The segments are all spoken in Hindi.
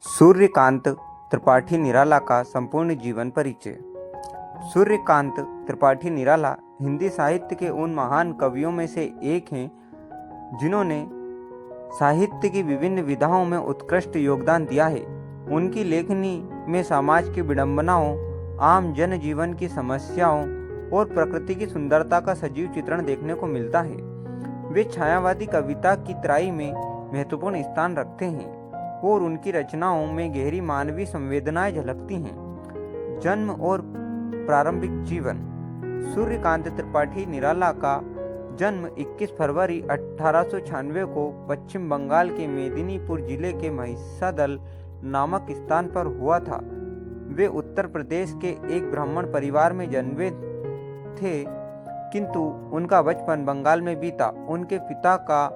सूर्यकांत त्रिपाठी निराला का संपूर्ण जीवन परिचय। सूर्यकांत त्रिपाठी निराला हिंदी साहित्य के उन महान कवियों में से एक हैं जिन्होंने साहित्य की विभिन्न विधाओं में उत्कृष्ट योगदान दिया है। उनकी लेखनी में समाज की विडंबनाओं, आम जनजीवन की समस्याओं और प्रकृति की सुंदरता का सजीव चित्रण देखने को मिलता है। वे छायावादी कविता की तराई में महत्वपूर्ण स्थान रखते हैं और उनकी रचनाओं में गहरी मानवीय संवेदनाएं झलकती हैं। जन्म और प्रारंभिक जीवन। सूर्यकांत त्रिपाठी निराला का जन्म 21 फरवरी 1896 को पश्चिम बंगाल के मेदिनीपुर जिले के महिषादल नामक स्थान पर हुआ था। वे उत्तर प्रदेश के एक ब्राह्मण परिवार में जन्मे थे, किंतु उनका बचपन बंगाल में बीता। उनके पिता का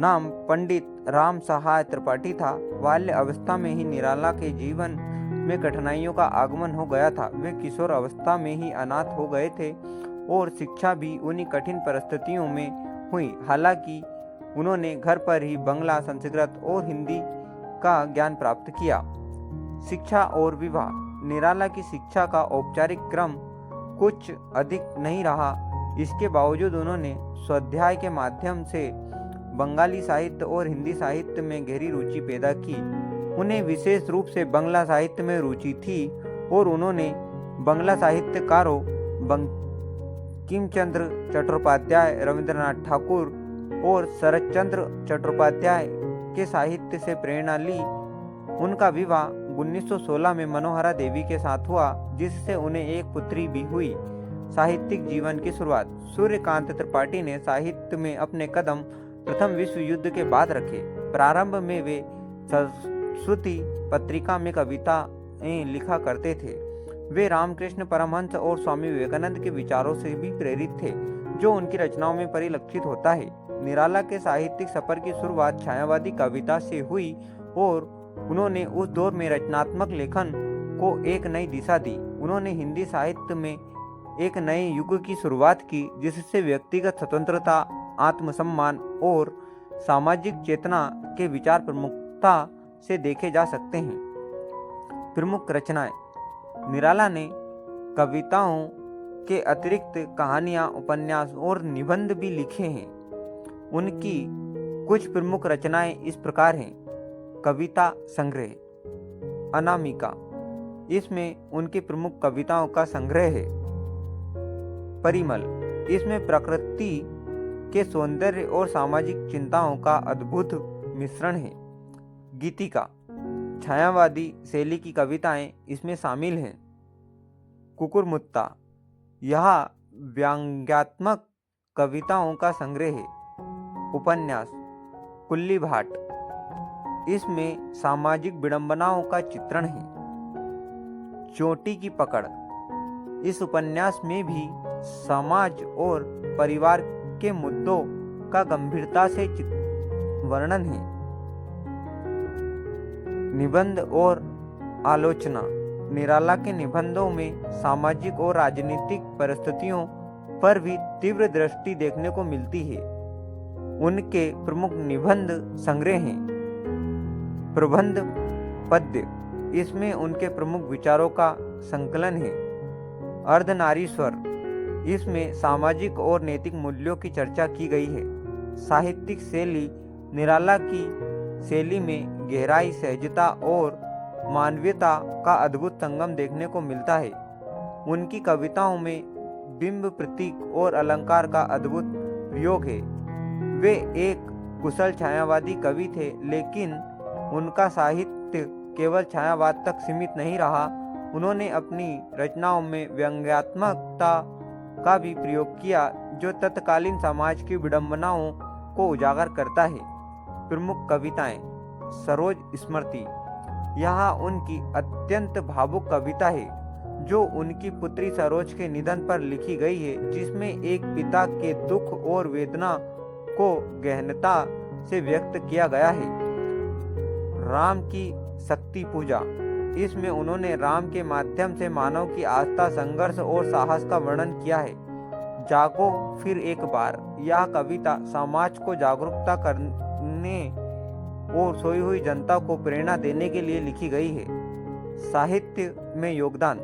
नाम पंडित राम सहाय त्रिपाठी था। बाल्य अवस्था में ही निराला के जीवन में कठिनाइयों का आगमन हो गया था। वे किशोर अवस्था में ही अनाथ हो गए थे और शिक्षा भी उन्हीं कठिन परिस्थितियों में हुई। हालांकि उन्होंने घर पर ही बांग्ला, संस्कृत और हिंदी का ज्ञान प्राप्त किया। शिक्षा और विवाह। निराला की शिक्षा का औपचारिक क्रम कुछ अधिक नहीं रहा। इसके बावजूद उन्होंने स्वाध्याय के माध्यम से बंगाली साहित्य और हिंदी साहित्य में गहरी रुचि पैदा की। उन्हें विशेष रूप से बांग्ला साहित्य में रुचि थी और उन्होंने बांग्ला साहित्यकारों बंकिमचंद्र चट्टोपाध्याय, रविंद्रनाथ ठाकुर और शरतचंद्र चट्टोपाध्याय के साहित्य से प्रेरणा ली। उनका विवाह 1916 में मनोहरा देवी के साथ हुआ, जिससे उन्हें एक पुत्री भी हुई। साहित्यिक जीवन की शुरुआत। सूर्यकांत त्रिपाठी ने साहित्य में अपने कदम प्रथम विश्व युद्ध के बाद रखे। प्रारंभ में वे सरस्वती पत्रिका में कविताएं लिखा करते थे। वे रामकृष्ण परमहंस और स्वामी विवेकानंद के विचारों से भी प्रेरित थे, जो उनकी रचनाओं में परिलक्षित होता है। निराला के साहित्यिक सफर की शुरुआत छायावादी कविता से हुई और उन्होंने उस दौर में रचनात्मक लेखन को एक नई दिशा दी। उन्होंने हिंदी साहित्य में एक नए युग की शुरुआत की, जिससे व्यक्तिगत स्वतंत्रता, आत्मसम्मान और सामाजिक चेतना के विचार प्रमुखता से देखे जा सकते हैं। प्रमुख रचनाएं। निराला ने कविताओं के अतिरिक्त कहानियां, उपन्यास और निबंध भी लिखे हैं। उनकी कुछ प्रमुख रचनाएं इस प्रकार हैं। कविता संग्रह अनामिका, इसमें उनकी प्रमुख कविताओं का संग्रह है। परिमल, इसमें प्रकृति के सौंदर्य और सामाजिक चिंताओं का अद्भुत मिश्रण है। गीतिका, छायावादी शैली की कविताएं इसमें शामिल हैं। कुकुरमुत्ता, यह व्यंग्यात्मक कविताओं का संग्रह है। उपन्यास कुल्ली भाट, इसमें सामाजिक विडंबनाओं का चित्रण है। चोटी की पकड़, इस उपन्यास में भी समाज और परिवार के मुद्दों का गंभीरता से वर्णन है। निबंध और आलोचना। निराला के निबंधों में सामाजिक और राजनीतिक परिस्थितियों पर भी तीव्र दृष्टि देखने को मिलती है। उनके प्रमुख निबंध संग्रह हैं। प्रबंध पद्य, इसमें उनके प्रमुख विचारों का संकलन है। अर्धनारीश्वर, इसमें सामाजिक और नैतिक मूल्यों की चर्चा की गई है। साहित्यिक शैली। निराला की शैली में गहराई, सहजता और मानवीयता का अद्भुत संगम देखने को मिलता है। उनकी कविताओं में बिंब, प्रतीक और अलंकार का अद्भुत प्रयोग है। वे एक कुशल छायावादी कवि थे, लेकिन उनका साहित्य केवल छायावाद तक सीमित नहीं रहा। उन्होंने अपनी रचनाओं में व्यंग्यात्मकता का भी प्रयोग किया, जो तत्कालीन समाज की विडंबनाओं को उजागर करता है। प्रमुख कविताएं। सरोज स्मृति, यह उनकी अत्यंत भावुक कविता है, जो उनकी पुत्री सरोज के निधन पर लिखी गई है, जिसमें एक पिता के दुख और वेदना को गहनता से व्यक्त किया गया है। राम की शक्ति पूजा, इसमें उन्होंने राम के माध्यम से मानव की आस्था, संघर्ष और साहस का वर्णन किया है। जागो फिर एक बार, यह कविता समाज को जागरूकता करने और सोई हुई जनता को प्रेरणा देने के लिए लिखी गई है। साहित्य में योगदान।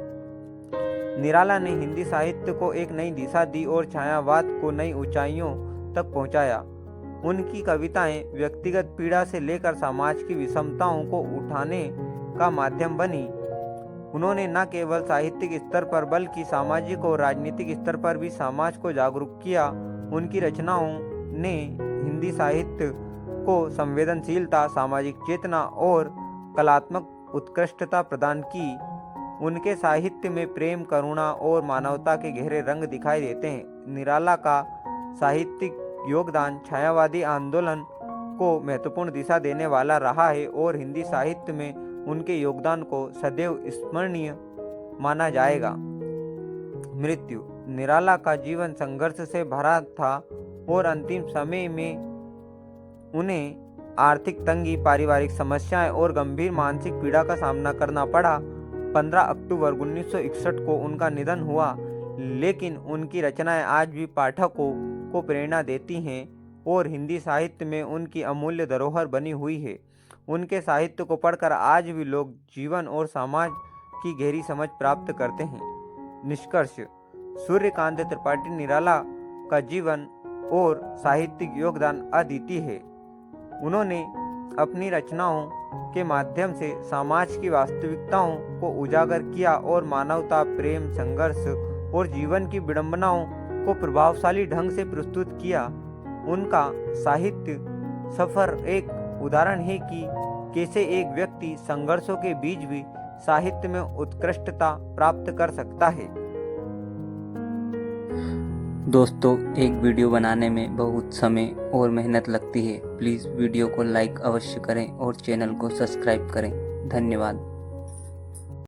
निराला ने हिंदी साहित्य को एक नई दिशा दी और छायावाद को नई ऊंचाइयों तक पहुंचाया। उनकी कविताएं व्यक्तिगत पीड़ा से लेकर समाज की विषमताओं को उठाने का माध्यम बनी। उन्होंने न केवल साहित्यिक स्तर पर बल्कि सामाजिक और राजनीतिक स्तर पर भी समाज को जागरूक किया। उनकी रचनाओं ने हिंदी साहित्य को संवेदनशीलता, सामाजिक चेतना और कलात्मक उत्कृष्टता प्रदान की। उनके साहित्य में प्रेम, करुणा और मानवता के गहरे रंग दिखाई देते हैं। निराला का साहित्यिक योगदान छायावादी आंदोलन को महत्वपूर्ण दिशा देने वाला रहा है और हिंदी साहित्य में उनके योगदान को सदैव स्मरणीय माना जाएगा। मृत्यु। निराला का जीवन संघर्ष से भरा था और अंतिम समय में उन्हें आर्थिक तंगी, पारिवारिक समस्याएं और गंभीर मानसिक पीड़ा का सामना करना पड़ा। 15 अक्टूबर 1961 को उनका निधन हुआ, लेकिन उनकी रचनाएं आज भी पाठकों को प्रेरणा देती हैं और हिंदी साहित्य में उनकी अमूल्य धरोहर बनी हुई है। उनके साहित्य को पढ़कर आज भी लोग जीवन और समाज की गहरी समझ प्राप्त करते हैं। निष्कर्ष। सूर्यकांत त्रिपाठी निराला का जीवन और साहित्यिक योगदान अद्वितीय है। उन्होंने अपनी रचनाओं के माध्यम से समाज की वास्तविकताओं को उजागर किया और मानवता, प्रेम, संघर्ष और जीवन की विडंबनाओं को प्रभावशाली ढंग से प्रस्तुत किया। उनका साहित्य सफर एक उदाहरण है कि कैसे एक व्यक्ति संघर्षों के बीच भी साहित्य में उत्कृष्टता प्राप्त कर सकता है। दोस्तों, एक वीडियो बनाने में बहुत समय और मेहनत लगती है। प्लीज़ वीडियो को लाइक अवश्य करें और चैनल को सब्सक्राइब करें। धन्यवाद।